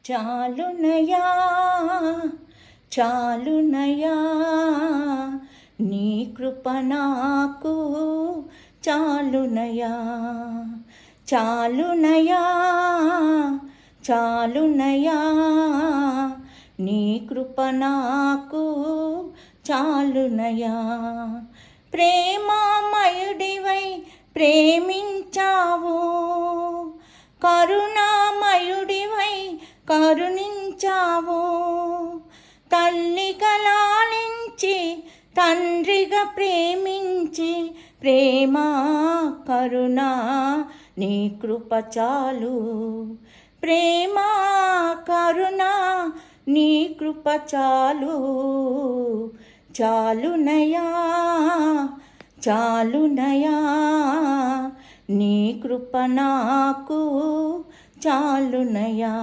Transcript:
చాలునయా చాలునయా నీ కృప నాకు చాలునయా చాలునయా చాలునయా నీ కృప నాకు చాలునయా ప్రేమామయుడివై ప్రేమించావు కరుణామయుడివై కరుణించావు తల్లిగా లాలించి తండ్రిగా ప్రేమించి ప్రేమ కరుణ నీ కృప చాలు ప్రేమ కరుణ నీ కృప చాలు చాలునయా చాలునయా నీ కృప నాకు చాలునయా.